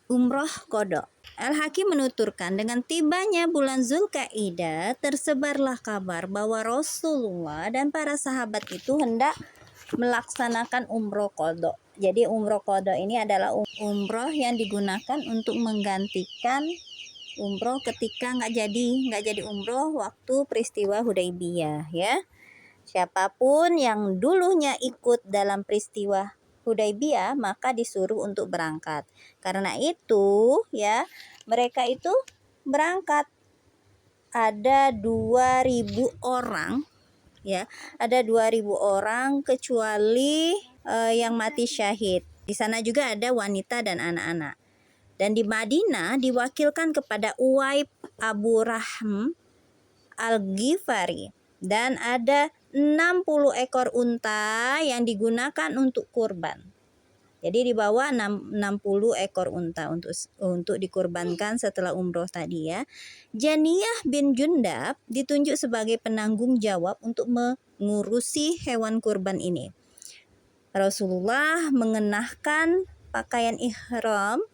Umroh Qadha. Al-Hakim menuturkan, dengan tibanya bulan Zulkaidah tersebarlah kabar bahwa Rasulullah dan para sahabat itu hendak melaksanakan umroh qadha. Jadi umroh qadha ini adalah umroh yang digunakan untuk menggantikan umroh ketika nggak jadi umroh waktu peristiwa Hudaybiyah, ya. Siapapun yang dulunya ikut dalam peristiwa Hudaybiyah maka disuruh untuk berangkat. Karena itu, ya, mereka itu berangkat. Ada 2.000 orang, ya. Ada 2.000 orang kecuali yang mati syahid. Di sana juga ada wanita dan anak-anak. Dan di Madinah diwakilkan kepada Uwaib Abu Rahm Al-Ghifari, dan ada 60 ekor unta yang digunakan untuk kurban. Jadi dibawa 60 ekor unta untuk dikurbankan setelah umroh tadi, ya. Janiyah bin Jundab ditunjuk sebagai penanggung jawab untuk mengurusi hewan kurban ini. Rasulullah mengenakan pakaian ihram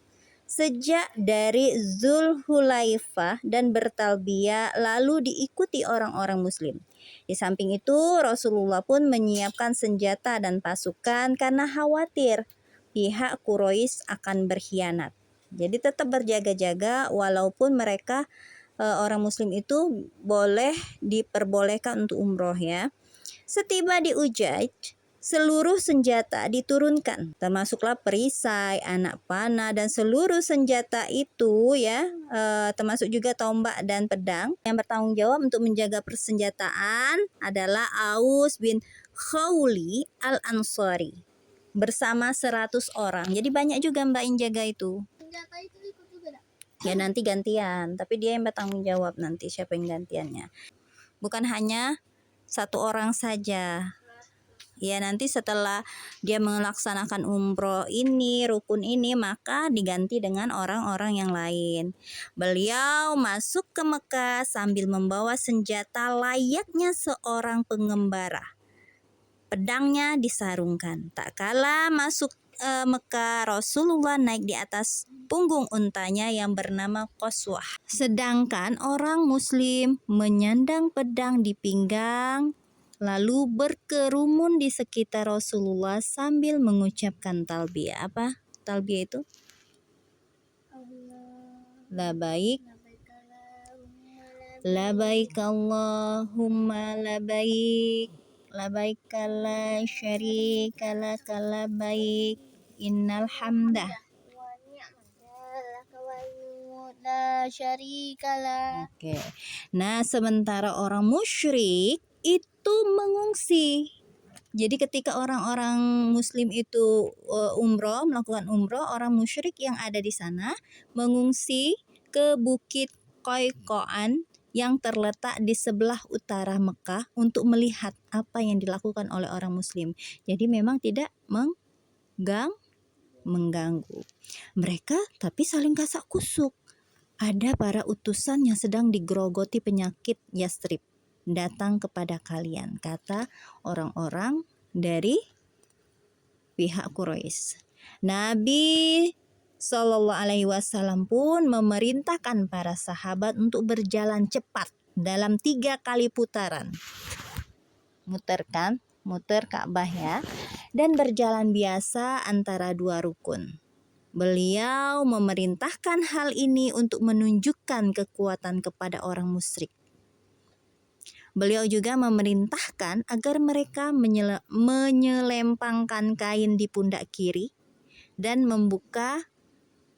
sejak dari Zulhulaifah dan bertalbiyah, lalu diikuti orang-orang muslim. Di samping itu Rasulullah pun menyiapkan senjata dan pasukan karena khawatir pihak Quraisy akan berkhianat. Jadi tetap berjaga-jaga walaupun mereka orang muslim itu diperbolehkan untuk umroh, ya. Setiba di Ujaij, seluruh senjata diturunkan, termasuklah perisai, anak panah, dan seluruh senjata itu, ya, termasuk juga tombak dan pedang. Yang bertanggung jawab untuk menjaga persenjataan adalah Aus bin Khawli Al-Ansari bersama 100 orang. Jadi banyak juga Mbak yang jaga itu. Senjata itu ikut juga dah? Ya nanti gantian, tapi dia yang bertanggung jawab nanti siapa yang gantiannya. Bukan hanya satu orang saja. Ya, nanti setelah dia melaksanakan umroh ini, rukun ini, maka diganti dengan orang-orang yang lain. Beliau masuk ke Mekah sambil membawa senjata layaknya seorang pengembara. Pedangnya disarungkan. Tak kala masuk Mekah, Rasulullah naik di atas punggung untanya yang bernama Qaswah. Sedangkan orang muslim menyandang pedang di pinggang, lalu berkerumun di sekitar Rasulullah sambil mengucapkan talbiyah. Apa talbiyah itu? Labaik, labaik Allahumma labaik, labaik la syarika lak labaik, innal hamdah La syarikalah. Oke. Nah, sementara orang musyrik itu mengungsi. Jadi ketika orang-orang muslim itu melakukan umroh, orang musyrik yang ada di sana mengungsi ke Bukit Qoiqoan yang terletak di sebelah utara Mekah untuk melihat apa yang dilakukan oleh orang muslim. Jadi memang tidak mengganggu mereka, tapi saling kasak kusuk. Ada para utusan yang sedang digerogoti penyakit Yastrib datang kepada kalian, kata orang-orang dari pihak Quraisy. Nabi Shallallahu Alaihi Wasallam pun memerintahkan para sahabat untuk berjalan cepat dalam 3 kali putaran, muter Ka'bah, ya, dan berjalan biasa antara 2 rukun. Beliau memerintahkan hal ini untuk menunjukkan kekuatan kepada orang musyrik. Beliau juga memerintahkan agar mereka menyelempangkan kain di pundak kiri dan membuka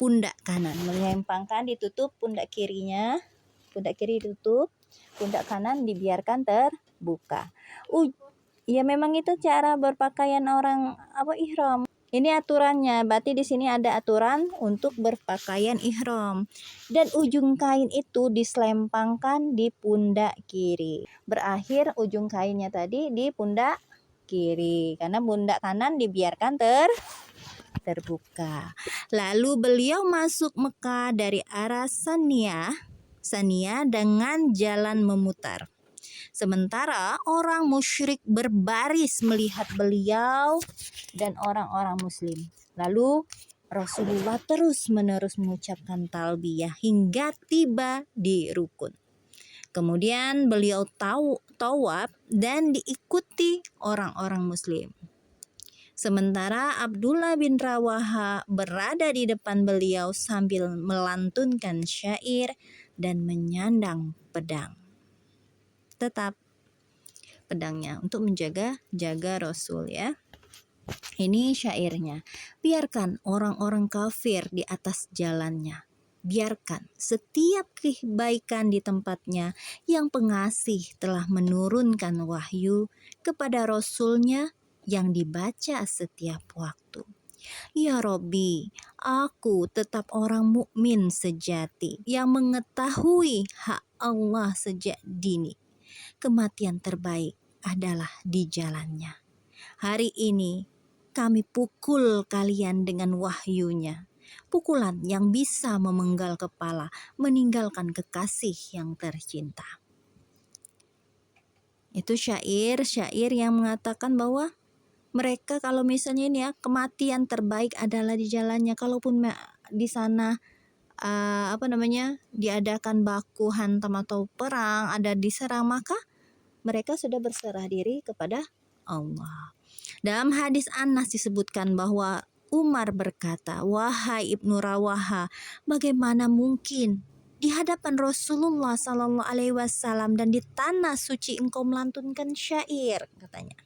pundak kanan. Melempangkan, ditutup pundak kirinya, pundak kiri ditutup, pundak kanan dibiarkan terbuka. Ya memang itu cara berpakaian orang ihram. Ini aturannya, berarti di sini ada aturan untuk berpakaian ihram. Dan ujung kain itu diselempangkan di pundak kiri. Berakhir ujung kainnya tadi di pundak kiri, karena pundak kanan dibiarkan terbuka. Lalu beliau masuk Mekah dari arah Saniyah dengan jalan memutar. Sementara orang musyrik berbaris melihat beliau dan orang-orang muslim. Lalu Rasulullah terus-menerus mengucapkan talbiyah hingga tiba di rukun. Kemudian beliau tawaf dan diikuti orang-orang muslim. Sementara Abdullah bin Rawaha berada di depan beliau sambil melantunkan syair dan menyandang pedang. Tetap pedangnya untuk menjaga Rasul ya. Ini syairnya. Biarkan orang-orang kafir di atas jalannya. Biarkan setiap kebaikan di tempatnya, yang pengasih telah menurunkan wahyu kepada Rasulnya yang dibaca setiap waktu. Ya Robbi, aku tetap orang mukmin sejati yang mengetahui hak Allah sejak dini. Kematian terbaik adalah di jalannya. Hari ini kami pukul kalian dengan wahyunya. Pukulan yang bisa memenggal kepala, meninggalkan kekasih yang tercinta. Itu syair yang mengatakan bahwa mereka kalau misalnya ini ya, kematian terbaik adalah di jalannya. Kalaupun di sana diadakan baku hantam atau perang, ada diserang, maka mereka sudah berserah diri kepada Allah. Dalam hadis Anas disebutkan bahwa Umar berkata, "Wahai Ibnu Rawaha, bagaimana mungkin di hadapan Rasulullah Sallallahu Alaihi Wasallam dan di tanah suci engkau melantunkan syair?" katanya.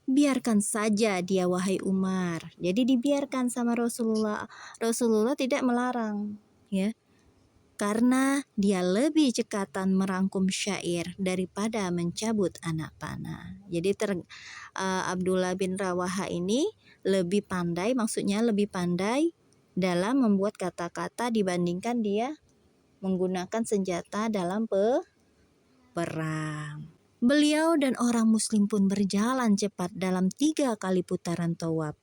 Biarkan saja dia wahai Umar. Jadi dibiarkan sama Rasulullah. Rasulullah tidak melarang, ya. Karena dia lebih cekatan merangkum syair daripada mencabut anak panah. Jadi Abdullah bin Rawaha ini lebih pandai, maksudnya lebih pandai dalam membuat kata-kata dibandingkan dia menggunakan senjata dalam perang. Beliau dan orang muslim pun berjalan cepat dalam 3 kali putaran tawaf.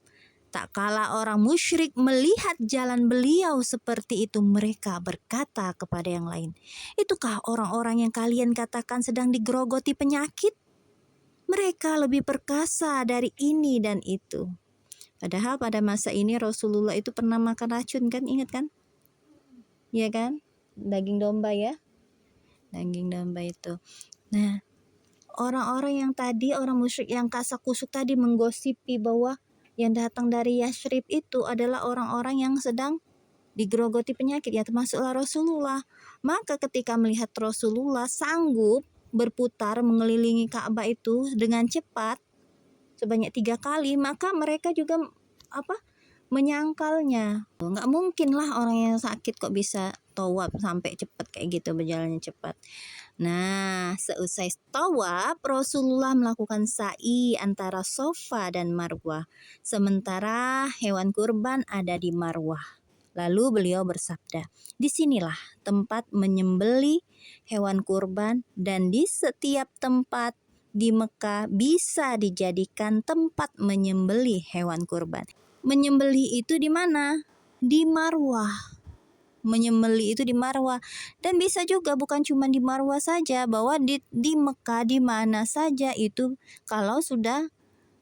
Tak kala orang musyrik melihat jalan beliau seperti itu, mereka berkata kepada yang lain, "Itukah orang-orang yang kalian katakan sedang digerogoti penyakit? Mereka lebih perkasa dari ini dan itu." Padahal pada masa ini Rasulullah itu pernah makan racun kan, ingat kan? Iya kan? Daging domba ya. Daging domba itu. Nah, orang-orang yang tadi, orang musyrik yang kasak-kusuk tadi menggosipi bahwa yang datang dari Yasrib itu adalah orang-orang yang sedang digerogoti penyakit, ya termasuklah Rasulullah. Maka ketika melihat Rasulullah sanggup berputar mengelilingi Ka'bah itu dengan cepat sebanyak 3 kali, maka mereka juga menyangkalnya. Nggak mungkin lah orang yang sakit kok bisa tawaf sampai cepat kayak gitu, berjalannya cepat. Nah, seusai tawaf, Rasulullah melakukan sa'i antara Safa dan Marwah. Sementara hewan kurban ada di Marwah. Lalu beliau bersabda, "Disinilah tempat menyembeli hewan kurban, dan di setiap tempat di Mekah bisa dijadikan tempat menyembeli hewan kurban." Menyembeli itu di mana? Di Marwah. Menyembeli itu di Marwah, dan bisa juga bukan cuma di Marwah saja, bahwa di Mekah di mana saja itu kalau sudah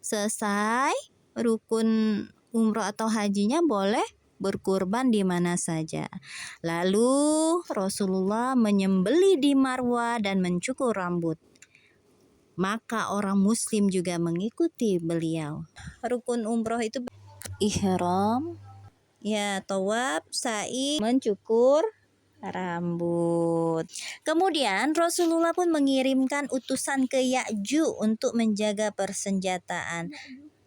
selesai rukun umroh atau hajinya boleh berkurban di mana saja. Lalu Rasulullah menyembeli di Marwah dan mencukur rambut. Maka orang muslim juga mengikuti beliau. Rukun umroh itu ihram, ya, tawaf, sa'i, mencukur rambut. Kemudian Rasulullah pun mengirimkan utusan ke Ya'ju untuk menjaga persenjataan.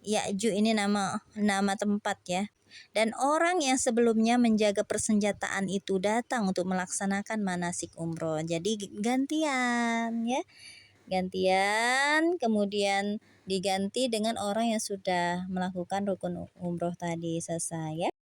Ya'ju ini nama tempat ya. Dan orang yang sebelumnya menjaga persenjataan itu datang untuk melaksanakan manasik umroh. Jadi gantian ya. Gantian, kemudian diganti dengan orang yang sudah melakukan rukun umroh tadi selesai ya.